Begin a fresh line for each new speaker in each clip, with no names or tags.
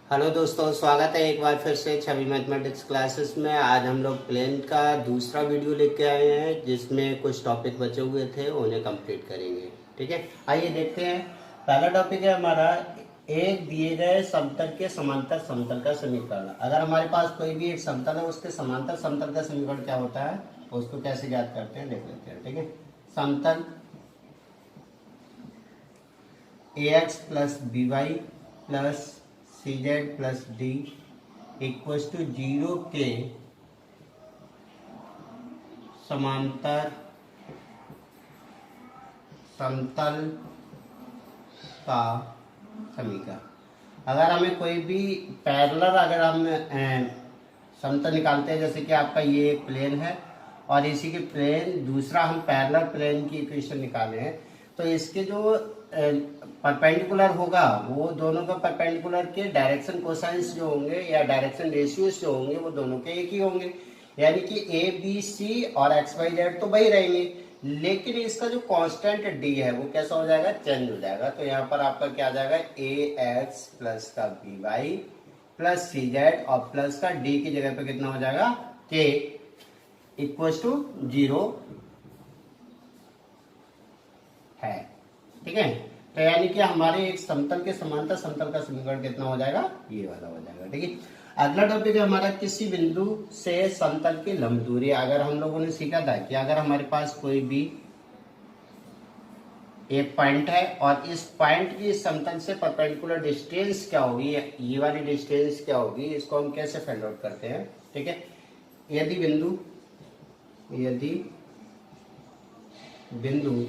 Hello दोस्तों, स्वागत है एक बार फिर से छवि मैथमेटिक्स क्लासेस में। आज हम लोग प्लेन का दूसरा वीडियो लेके आए हैं जिसमें कुछ टॉपिक बचे हुए थे, उन्हें कंप्लीट करेंगे। ठीक है, आइए देखते हैं। पहला टॉपिक है हमारा, एक दिए गए समतल के समांतर समतल का समीकरण। अगर हमारे पास कोई भी एक समतल है, उसके समांतर समतल का समीकरण क्या होता है, उसको कैसे ज्ञात करते हैं देख लेते हैं। ठीक है, समतल ax plus B Y plus C z plus d equal to 0 के समांतर समतल का समीकरण। अगर हमें कोई भी पैरेलल अगर हम समतल निकालते हैं, जैसे कि आपका ये एक प्लेन है और इसी के प्लेन दूसरा हम पैरेलल प्लेन की इक्वेशन निकाले हैं, तो इसके जो परपेंडिकुलर होगा वो दोनों का परपेंडिकुलर के डायरेक्शन कोसाइंस जो होंगे या डायरेक्शन रेशियोज जो होंगे वो दोनों के एक ही होंगे। यानी कि ए बी सी और एक्स वाई जेड तो वही रहेंगे, लेकिन इसका जो कांस्टेंट डी है वो कैसा हो जाएगा, चेंज हो जाएगा। तो यहाँ पर आपका क्या आ जाएगा, ए एक्स प्लस का बी वाई प्लस सी जेड और प्लस का डी की जगह पे कितना हो जाएगा, के इक्वल टू 0 है। ठीक है, तो यानी कि हमारे एक समतल के समांतर समतल का समीकरण कितना हो जाएगा, ये वाला हो जाएगा। ठीक है, अगला टॉपिक है हमारा, किसी बिंदु से समतल की लंब दूरी। अगर हम लोगों ने सीखा था कि अगर हमारे पास कोई भी एक पॉइंट है और इस पॉइंट की समतल से परपेंडिकुलर डिस्टेंस क्या होगी, ये वाली डिस्टेंस क्या होगी, इसको हम कैसे फाइंड आउट करते हैं। ठीक है, यदि बिंदु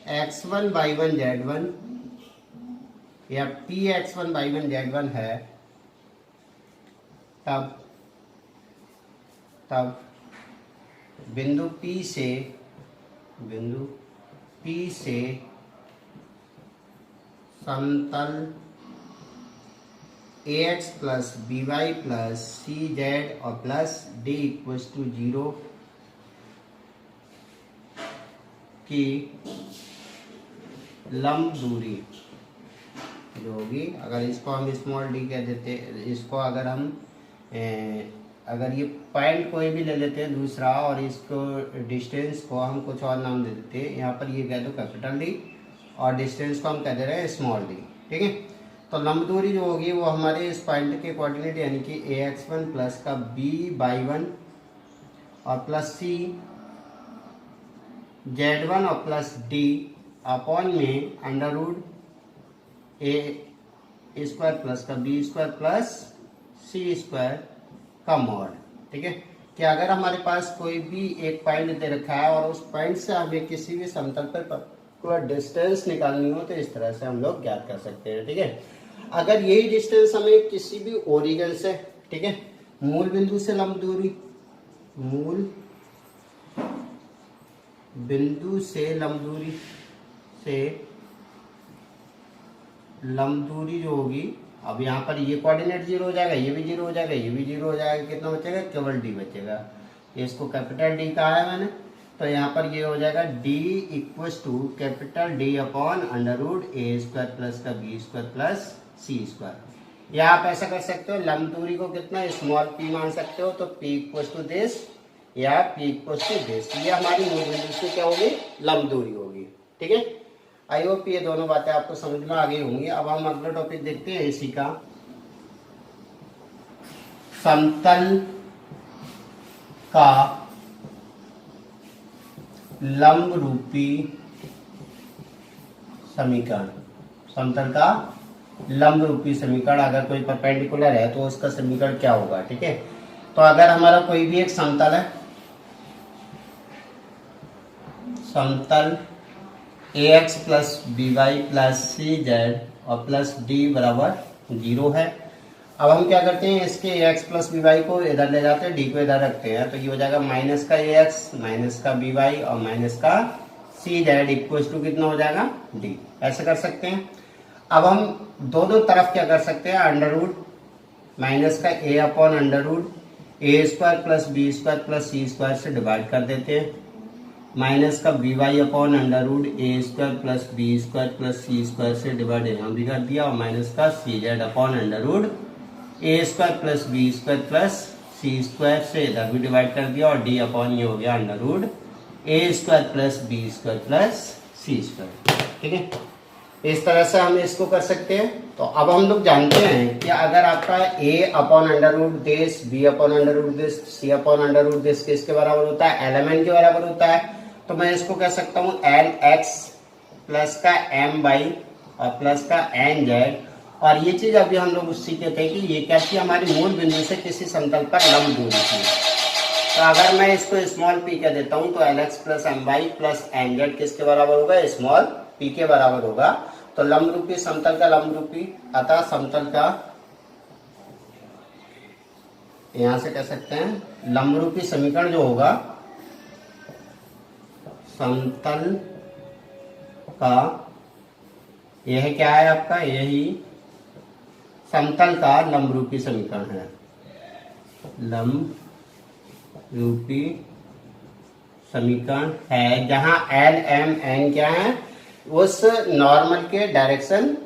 x1 y1 z1 या px1 y1 z1 है, तब बिंदु P से समतल ax plus by plus cz और प्लस d इक्वल्स टू 0 की लंब दूरी जो होगी, अगर इसको हम स्मॉल डी कह देते, इसको अगर हम अगर ये पॉइंट कोई भी ले लेते हैं दूसरा और इसको डिस्टेंस को हम कुछ और नाम दे देते हैं, यहाँ पर ये कह दो कैपिटल डी और डिस्टेंस को हम कह दे रहे हैं स्मॉल डी। ठीक है, तो लंब दूरी जो होगी वो हमारे इस पॉइंट के कोऑर्डिनेट यानी कि ax1 प्लस का by1 और प्लस c z1 और प्लस d अपॉन में अंडर रूट ए स्क्वायर प्लस का बी स्क्वायर प्लस सी स्क्वायर का मॉड। ठीक है, कि अगर हमारे पास कोई भी एक पॉइंट दे रखा है और उस पॉइंट से हमें किसी भी समतल पर पूरा डिस्टेंस निकालनी हो तो इस तरह से हम लोग ज्ञात कर सकते हैं। ठीक है, अगर यही डिस्टेंस हमें किसी भी ओरिजिन से, ठीक है, मूल बिंदु से लंब दूरी, मूल बिंदु से लंब दूरी जो होगी, अब यहाँ पर ये कोऑर्डिनेट 0 हो जाएगा, ये भी 0 हो जाएगा, ये भी 0 हो जाएगा, कितना बचेगा, केवल डी बचेगा। इसको कैपिटल डी कहा है मैंने, तो यहाँ पर ये हो जाएगा d equals to capital d upon under root A square plus का बी स्क्वायर प्लस सी स्क्वायर। या आप ऐसा कर सकते हो, लंब दूरी को कितना स्मॉल पी मान सकते हो, तो पी इक्वल्स टू दिस या पी इक्वल्स टू दिस, ये हमारी मूल बिंदु से क्या होगी, लंब दूरी होगी। ठीक है, आई होप ये दोनों बातें आपको समझ में आ गई होंगी। अब हम अगला टॉपिक देखते हैं इसी का, समतल का लंब रूपी समीकरण। समतल का लंब रूपी समीकरण, अगर कोई परपेंडिकुलर है तो उसका समीकरण क्या होगा। ठीक है, तो अगर हमारा कोई भी एक समतल है, समतल ax plus B Y plus सी जेड और प्लस डी बराबर 0 है। अब हम क्या करते हैं, इसके ax प्लस बी वाई को इधर ले जाते हैं, डी को इधर रखते हैं, तो ये हो जाएगा माइनस का ax माइनस का बी वाई और माइनस का सी जेड इक्वल टू कितना हो जाएगा, डी। ऐसे कर सकते हैं। अब हम दोनों तरफ क्या कर सकते हैं, अंडर रूट माइनस का a upon under root A square plus B square plus C square से डिवाइड कर देते हैं, माइनस का B Y upon under root ए square plus B square plus सी स्क्वायर से डिवाइड यहाँ भी कर दिया, और माइनस का C Z upon under root ए square plus B square plus सी स्क्वायर से इधर भी डिवाइड कर दिया और डी अपॉन ये हो गया अंडर रूट ए square plus B square plus सी स्क्वायर। ठीक है, इस तरह से हम इसको कर सकते हैं। तो अब हम लोग जानते हैं कि अगर आपका A upon under root this, B upon under root this, C upon under root this किसके बराबर होता है, एलिमेंट के बराबर होता है। तो मैं इसको कह सकता हूँ एल एक्स प्लस का एम बाई और प्लस का एन जेड। और ये चीज अभी हम लोग सीखे थे कि ये क्या थी, हमारी मूल बिंदु से किसी समतल पर लंब दूरी थी। तो अगर मैं इसको स्मॉल पी कह देता हूँ तो l x plus m y plus n z किसके बराबर होगा, स्मॉल पी के बराबर होगा। तो लंब रूपी समतल का लंब रूपी, अतः समतल का यहां से कह सकते हैं लंब रूपी समीकरण जो होगा समतल का, यह क्या है आपका, यही समतल का लंब रूपी समीकरण है। लंब रूपी समीकरण है जहां एल एम एन क्या है, उस नॉर्मल के डायरेक्शन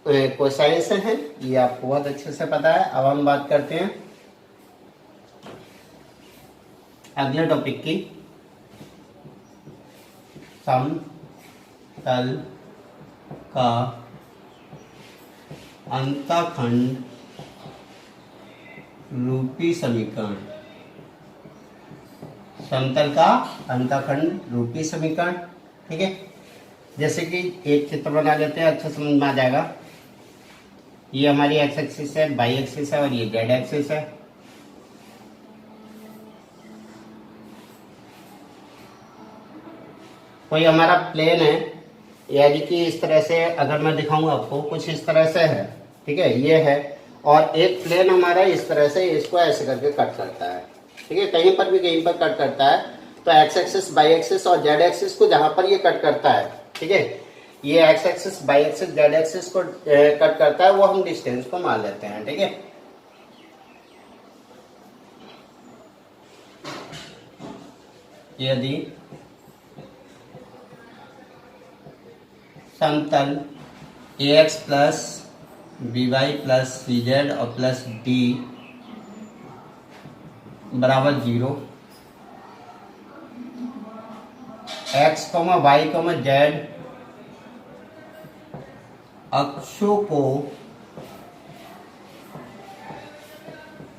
कोसाइन है। ये आपको बहुत अच्छे से पता है। अब हम बात करते हैं अगले टॉपिक की, समतल का अंतःखंड रूपी समीकरण। समतल का अंतःखंड रूपी समीकरण। ठीक है, जैसे कि एक चित्र बना लेते हैं, अच्छा समझ में आ जाएगा। ये हमारी एक्स एक्सिस है, वाई एक्सिस है और ये जेड एक्सिस है। कोई हमारा प्लेन है, यानी कि इस तरह से अगर मैं दिखाऊंगा आपको, कुछ इस तरह से है। ठीक है, ये है, और एक प्लेन हमारा इस तरह से इसको ऐसे करके कट करता है। ठीक है, कहीं पर भी कहीं पर कट करता है। तो एक्स एक्सिस, वाई एक्सिस और जेड एक्सिस को जहां पर ये कट करता है, ठीक है, ये x axis, y axis, z axis को कट करता है, वो हम डिस्टेंस को मान लेते हैं। ठीक है, यदि समतल A X plus B Y plus C Z और प्लस डी बराबर 0, X comma Y comma Z अक्षों को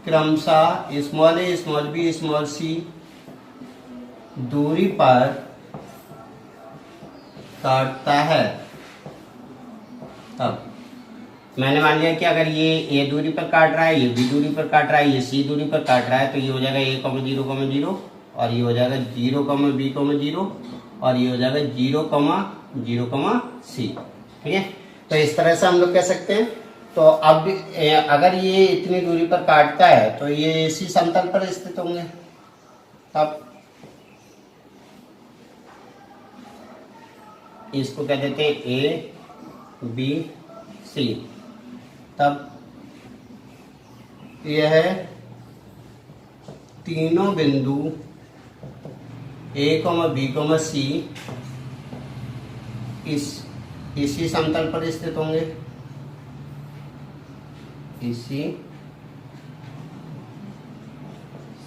क्रमशः small A small B small C दूरी पर काटता है। अब मैंने मान लिया कि अगर ये ए दूरी पर काट रहा है, ये बी दूरी पर काट रहा है, ये सी दूरी पर काट रहा है, तो ये हो जाएगा ए कॉमा 0 कॉमा 0 और ये हो जाएगा 0 कॉमा बी कॉमा 0 और ये हो जाएगा 0 कॉमा 0 कॉमा सी। ठीक है, तो इस तरह से हम लोग कह सकते हैं। तो अब अगर ये इतनी दूरी पर काटता है तो ये इसी समतल पर स्थित होंगे। अब इसको कह देते हैं ए बी सी। तब यह तीनों बिंदु ए कॉमा बी कॉमा सी इसी समतल पर स्थित होंगे, इसी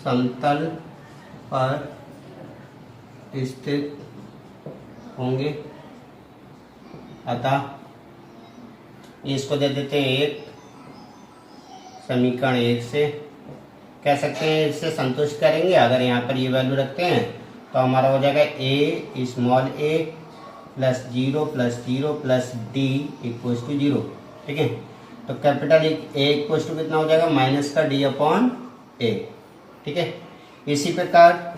समतल पर स्थित होंगे। अतः इसको दे देते हैं एक, समीकरण 1 से कह सकते हैं इससे संतुष्ट करेंगे। अगर यहाँ पर ये वैल्यू रखते हैं तो हमारा हो जाएगा A small A plus 0 plus D equals to 0। ठीक है, तो कैपिटल ए इक्वल्स टू कितना हो जाएगा, माइनस का डी अपॉन ए। ठीक है, इसी प्रकार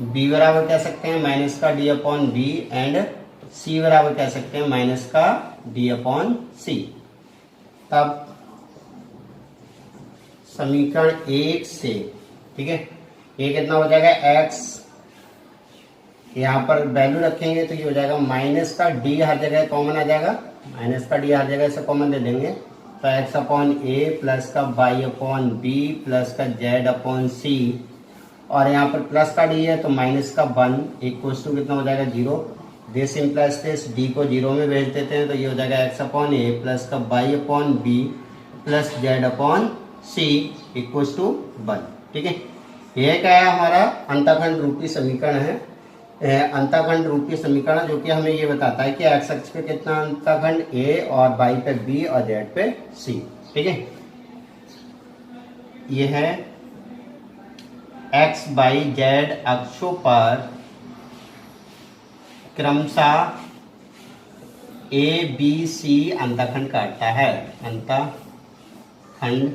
बी बराबर कह सकते हैं माइनस का डी अपॉन बी एंड सी बराबर कह सकते हैं माइनस का डी अपॉन सी। तब समीकरण 1 से, ठीक है, ये कितना हो जाएगा एक्स, यहाँ पर वैल्यू रखेंगे तो ये हो जाएगा माइनस का डी, हर जगह कॉमन आ जाएगा, माइनस का डी हर जगह से कॉमन ले लेंगे तो एक्स अपॉन ए प्लस का वाई अपॉन बी प्लस का जेड अपॉन सी, और यहाँ पर प्लस का डी है तो माइनस का 1 इक्वल्स टू कितना हो जाएगा 0। दिस इम्प्लाइज दिस, डी को जीरो में भेज देते हैं तो ये हो जाएगा एक्स अपॉन ए प्लस का y upon b plus z upon c equal to 1। ठीक है, ये क्या है हमारा अंतःखंड रूपी समीकरण है, अंतःखंड रूपी समीकरण जो कि हमें ये बताता है कि एक्स अक्ष पे कितना अंतःखंड ए और वाई पे बी और जेड पे सी। ठीक है, ये है एक्स वाई जेड अक्षों पर क्रमशः ए बी सी अंतःखंड काटता है, अंतःखंड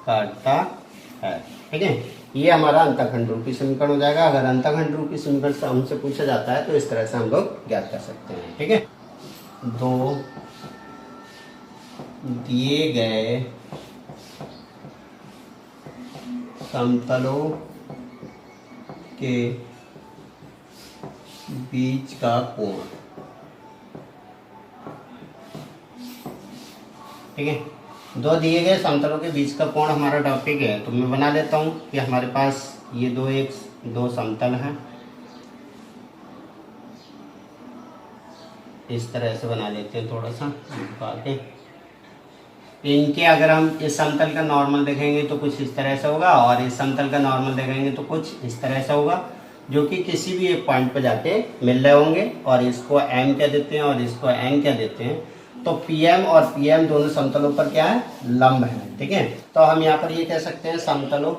काटता है। ठीक है, ये हमारा अंतःखंड रूपी समीकरण हो जाएगा। अगर अंतःखंड रूपी समीकरण से हमसे पूछा जाता है तो इस तरह से हम लोग ज्ञात कर सकते हैं। ठीक है, दो दिए गए समतलों के बीच का कोण। ठीक है, दो दिए गए समतलों के बीच का कोण हमारा टॉपिक है। तो मैं बना लेता हूं कि हमारे पास ये दो समतल हैं, इस तरह से बना लेते हैं थोड़ा सा के। इनके अगर हम इस समतल का नॉर्मल देखेंगे तो कुछ इस तरह से होगा और इस समतल का नॉर्मल देखेंगे तो कुछ इस तरह से होगा, जो कि किसी भी एक पॉइंट पर जाके मिल रहे होंगे और इसको एम कह देते हैं और इसको एन कह देते हैं। तो पीएम और पीएम दोनों समतलों पर क्या है, लंब है। ठीक है, तो हम यहाँ पर ये कह सकते हैं समतलों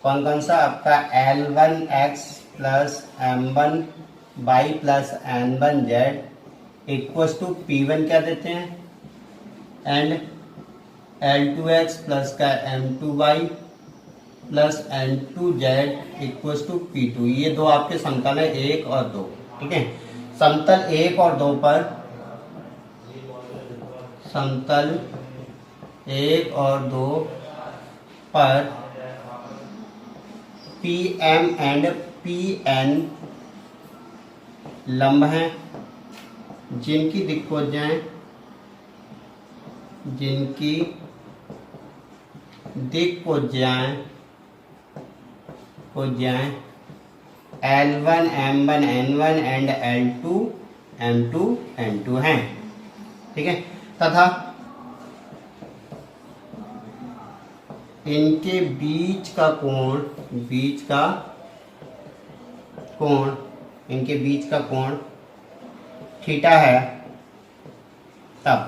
कौन कौन सा आपका L1x plus M1y plus N1z equal to P1 क्या देते हैं एंड L2x प्लस का M2y plus N2z equal to P2। ये दो आपके समतल है 1 और 2। ठीक है, समतल 1 और 2 पर PM एंड PN लंब हैं जिनकी दिक्कोजाएं L1 M1 N1 and L2 M2 N2 हैं। ठीक है, तथा इनके बीच का कोण थीटा है, तब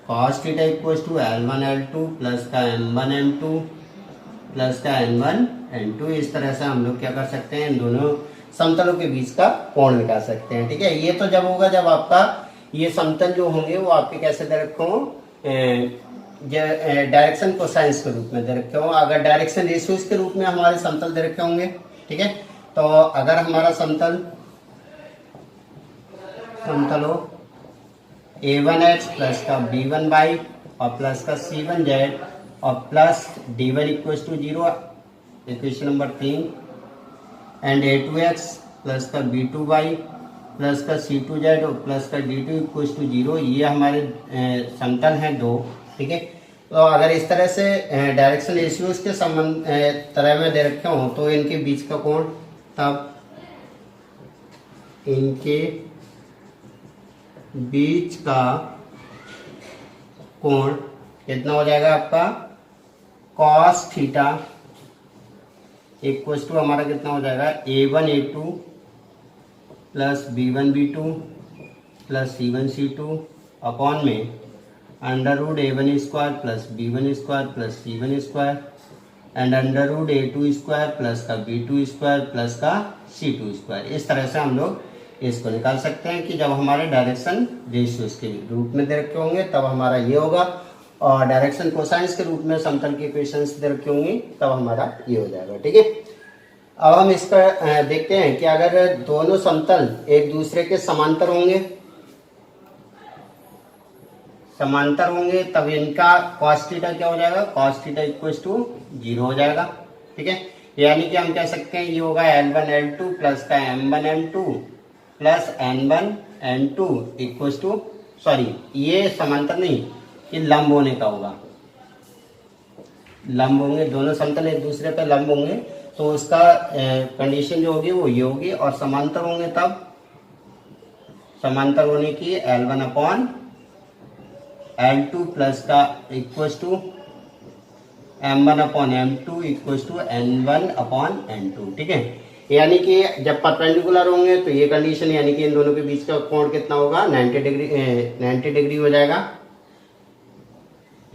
cos theta equal to L1 L2 plus का M1 M2 प्लस का N1 N2। इस तरह से हम लोग क्या कर सकते हैं, इन दोनों समतलों के बीच का कोण निकाल सकते हैं। ठीक है, ये तो जब होगा जब आपका ये समतल जो होंगे वो आपके कैसे दे रखे हों, डायरेक्शन कोसाइंस के रूप में दे रखे हों। अगर डायरेक्शन रेशियोज के रूप में हमारे समतल दे रखे होंगे। ठीक है, तो अगर हमारा समतल हो A1x प्लस का B1y और प्लस का C1z और plus D1 equal to 0, equation number 3, and A2x plus का B2y प्लस का C2z और प्लस का D2 इक्वल टू 0, ये हमारे समतल हैं 2। ठीक है, तो अगर इस तरह से डायरेक्शन रेशियोज के संबंध तरह में दे रखे हों तो इनके बीच का कोण, तब इनके बीच का कोण कितना हो जाएगा आपका, cos थीटा इक्वल टू हमारा कितना हो जाएगा A1 A2 plus B1 B2 plus C1 C2 upon में under root A1 square plus B1 square plus C1 square and under root A2 square plus का B2 स्क्वायर प्लस का C2 square. इस तरह से हम लोग इसको निकाल सकते हैं कि जब हमारे डायरेक्शन रेशियोज के रूप में दे रखे होंगे तब हमारा ये होगा, और डायरेक्शन कोसाइंस के रूप में समतल की इक्वेशंस दे रखी होंगी तब हमारा ये हो जाएगा। ठीक है, अब हम इसका देखते हैं कि अगर दोनों समतल एक दूसरे के समांतर होंगे तब इनका cos थीटा क्या हो जाएगा, cos थीटा इक्वल टू 0 हो जाएगा। ठीक है, यानी कि हम कह सकते हैं ये होगा L1 L2 प्लस का M1 M2 plus N1 N2 equal to, sorry ये समांतर नहीं, ये लंब होने का होगा, लंब होंगे, दोनों समतल एक दूसरे पे लंब होंगे, तो उसका कंडीशन जो होगी वो ये होगी। और समांतर होंगे तब समांतर होने की L1 अपॉन L2 प्लस का equal to M1 upon M2 equal to N1 upon N2। ठीक है, यानी कि जब परपेंडिकुलर होंगे तो ये कंडीशन, यानी कि इन दोनों के बीच का कोण कितना होगा, 90 डिग्री हो जाएगा।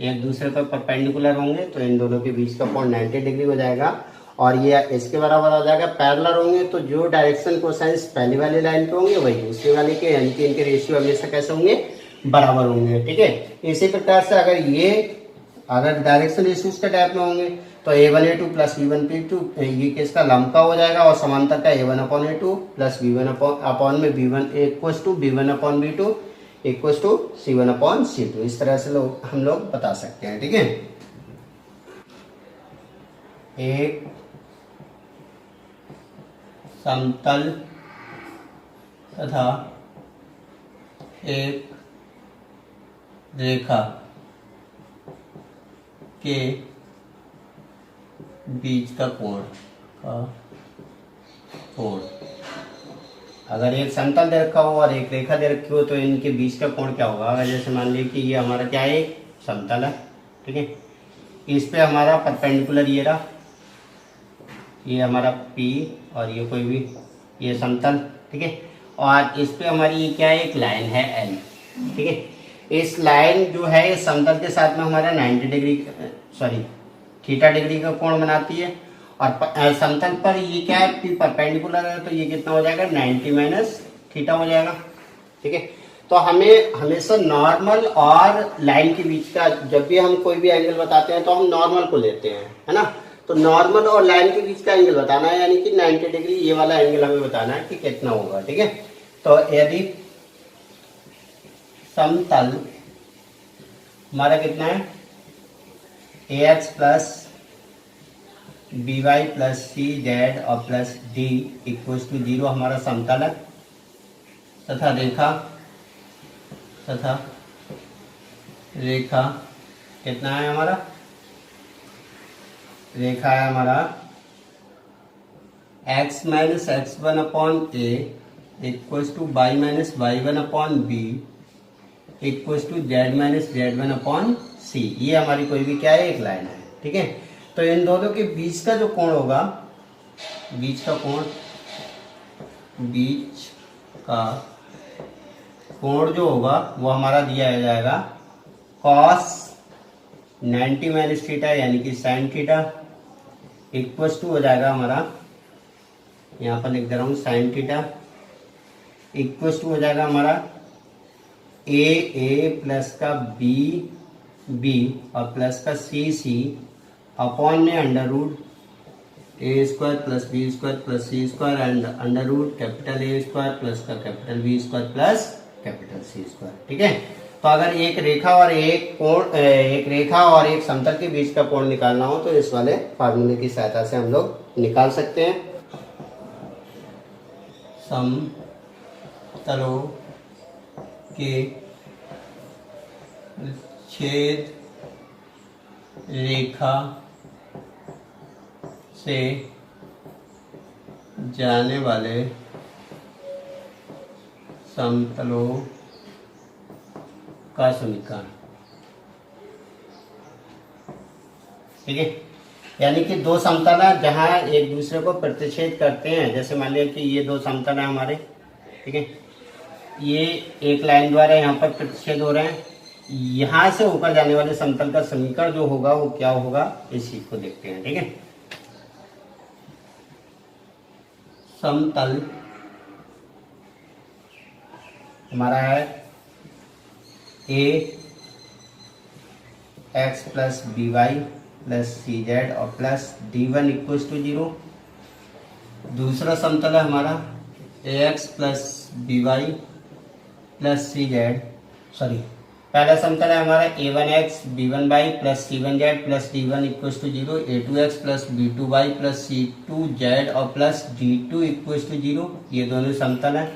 एक दूसरे पर परपेंडिकुलर होंगे तो इन दोनों के बीच का कोण 90 डिग्री हो जाएगा। और ये इसके बराबर हो जाएगा। पैरेलल होंगे तो जो डायरेक्शन कोसाइंस पहली वाली लाइन के होंगे वही दूसरी वाली के, यानी कि इनके रेशियो हमेशा कैसे होंगे, बराबर होंगे। ठीक है, इसी प्रकार से अगर डायरेक्शन रेशियोज के टाइप में होंगे तो A1 A2 plus B1 B2 ये किसका लंब का हो जाएगा, और समांतर का A1 upon A2 plus B1 upon में B1 equal to B1 upon B2 equal to C1 upon C2। इस तरह से हम लोग बता सकते हैं। ठीक है, एक समतल तथा एक रेखा के बीच का कोण अगर एक समतल दे रखा हो और एक रेखा दे रखी हो तो इनके बीच का कोण क्या होगा। अगर जैसे मान लीजिए कि ये हमारा क्या है, एक समतल है। ठीक है, इस पे हमारा परपेंडिकुलर ये रहा, ये हमारा P और ये कोई भी ये समतल। ठीक है, और इस पे हमारी ये क्या है, एक लाइन है L। ठीक है, इस लाइन जो है इस समतल के साथ में हमारा 90 डिग्री थीटा डिग्री का कोण बनाती है। और समतल पर ये क्या है, P परपेंडिकुलर है, तो ये कितना हो जाएगा, 90 माइनस थीटा हो जाएगा। ठीक है, तो हमें हमेशा नॉर्मल और लाइन के बीच का, जब भी हम कोई भी एंगल बताते हैं तो हम नॉर्मल को लेते हैं, है ना। तो नॉर्मल और लाइन के बीच का एंगल बताना है, यानी कि 90 डिग्री ये वाला एंगल हमें बताना है कि कितना होगा। ठीक है, तो यदि समतल हमारा कितना है, ax plus by plus cz और प्लस d इक्वल टू 0 हमारा समतल है, तथा रेखा कितना है हमारा, रेखा है हमारा x minus x1 upon a equal to y minus y1 upon b equal to z minus z1 upon c। ये हमारी कोई भी क्या है, एक लाइन है। ठीक है, तो इन दोनों के बीच का जो कोण होगा, बीच का कोण जो होगा वो हमारा दिया जाएगा cos 90 माइनस थीटा यानी कि साइन थीटा इक्वल टू हो जाएगा हमारा, यहाँ पर लिख दे रहा हूँ साइन थीटा इक्वल टू हो जाएगा हमारा ए प्लस का बी और प्लस का सी अपॉन में under root A square plus B square plus C square and under root capital A square plus का capital B square plus capital C square. ठीक है, तो अगर एक रेखा और एक समतल के बीच का कोण निकालना हो तो इस वाले फार्मूले की सहायता से हम लोग निकाल सकते हैं। समतलों के छेद रेखा से जाने वाले समतलों का समीकरण। ठीक है, यानी कि दो समतल है जहां एक दूसरे को प्रतिच्छेद करते हैं। जैसे मान लिया कि ये दो समतल है हमारे। ठीक है, ये एक लाइन द्वारा यहाँ पर प्रतिच्छेद हो रहे हैं। यहाँ से ऊपर जाने वाले समतल का समीकरण जो होगा वो क्या होगा, इस चीज को देखते हैं। ठीक है, समतल हमारा है A X plus B Y plus C Z और प्लस D1 इक्वल टू 0। दूसरा समतल है हमारा A X plus B Y plus C Z, पहला समतल है हमारा A1x B1y plus C1z plus D1 equal to 0, A2x plus B2y plus C2z और प्लस D2 इक्वल टू 0। ये दोनों समतल है।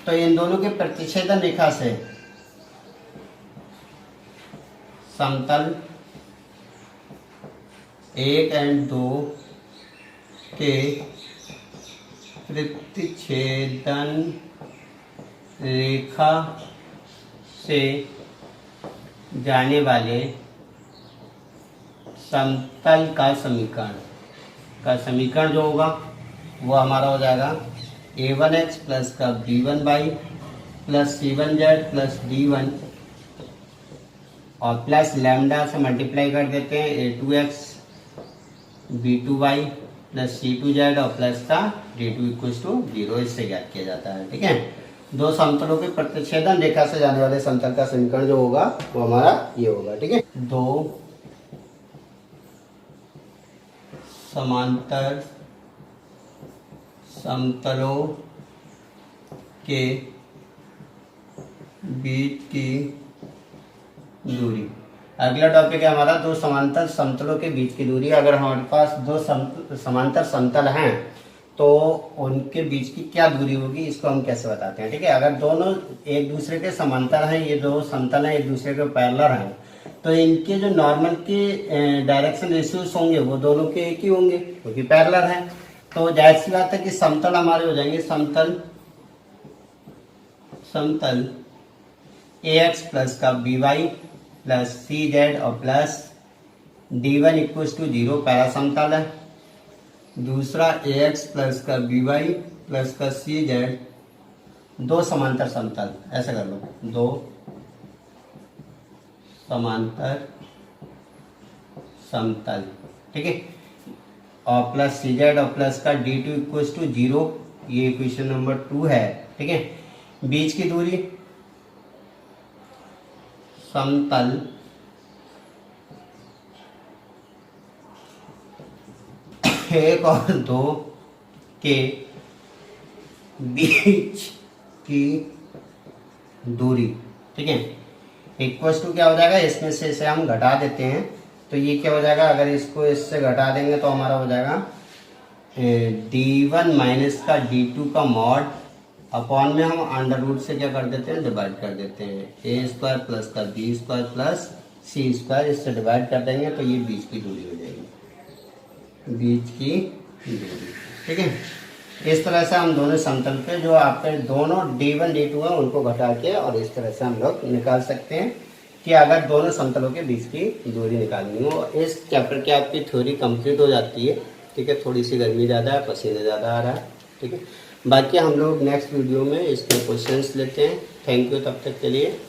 तो इन दोनों के प्रतिच्छेदन रेखा से समतल 1 एंड 2 के प्रतिच्छेदन रेखा से जाने वाले समतल का समीकरण जो होगा वो हमारा हो जाएगा a1x प्लस का b1y plus c1z plus d1 और प्लस लैम्डा से मल्टीप्लाई कर देते हैं a2x b2y प्लस c2z और प्लस का d2 इक्वल्स टू 0 इससे ज्ञात किया जाता है। ठीक है, दो समतलों के प्रतिच्छेदन रेखा से जाने वाले समतल का समीकरण जो होगा वो हमारा ये होगा। ठीक है, दो समांतर समतलों के बीच की दूरी। अगला टॉपिक है हमारा दो समांतर समतलों के बीच की दूरी। अगर हमारे पास दो समांतर समतल हैं तो उनके बीच की क्या दूरी होगी, इसको हम कैसे बताते हैं। ठीक है, अगर दोनों एक दूसरे के समांतर हैं, ये दो समतल हैं एक दूसरे के पैरेलल हैं, तो इनके जो नॉर्मल के डायरेक्शन रेशियोज होंगे वो दोनों के एक ही होंगे क्योंकि पैरेलल हैं। तो जाहिर सी बात है कि समतल हमारे हो जाएंगे समतल ax प्लस का by प्लस cz और प्लस d1 इक्वल्स टू 0 पहला समतल है। दूसरा ax प्लस का by प्लस का cz दो समांतर समतल, ऐसा कर लो, दो समांतर समतल। ठीक है, और प्लस cz और प्लस का d2 इक्वल्स टू 0, ये इक्वेशन नंबर 2 है। ठीक है, बीच की दूरी समतल एक और दो के बीच की दूरी। ठीक है, इक्वल्स टू क्या हो जाएगा, इसमें से इसे हम घटा देते हैं तो ये क्या हो जाएगा, अगर इसको इससे घटा देंगे तो हमारा हो जाएगा d1 माइनस का d2 का मॉड अपॉन में हम अंडर रूट से क्या कर देते हैं, डिवाइड कर देते हैं, a स्क्वायर प्लस का b square plus c square, इससे डिवाइड कर देंगे तो ये बीच की दूरी हो जाएगी, बीच की दूरी। ठीक है, इस तरह से हम दोनों समतल पे जो आपके दोनों d1 d2 है उनको घटा के और इस तरह से हम लोग निकाल सकते हैं कि अगर दोनों समतलों के बीच की दूरी निकालनी हो। इस चैप्टर की आपकी थ्योरी कंप्लीट हो जाती है। ठीक है, थोड़ी सी गर्मी ज़्यादा है, पसीने ज़्यादा आ रहा है। ठीक है, बाकी हम लोग नेक्स्ट वीडियो में इसके क्वेश्चंस लेते हैं। थैंक यू तब तक के लिए।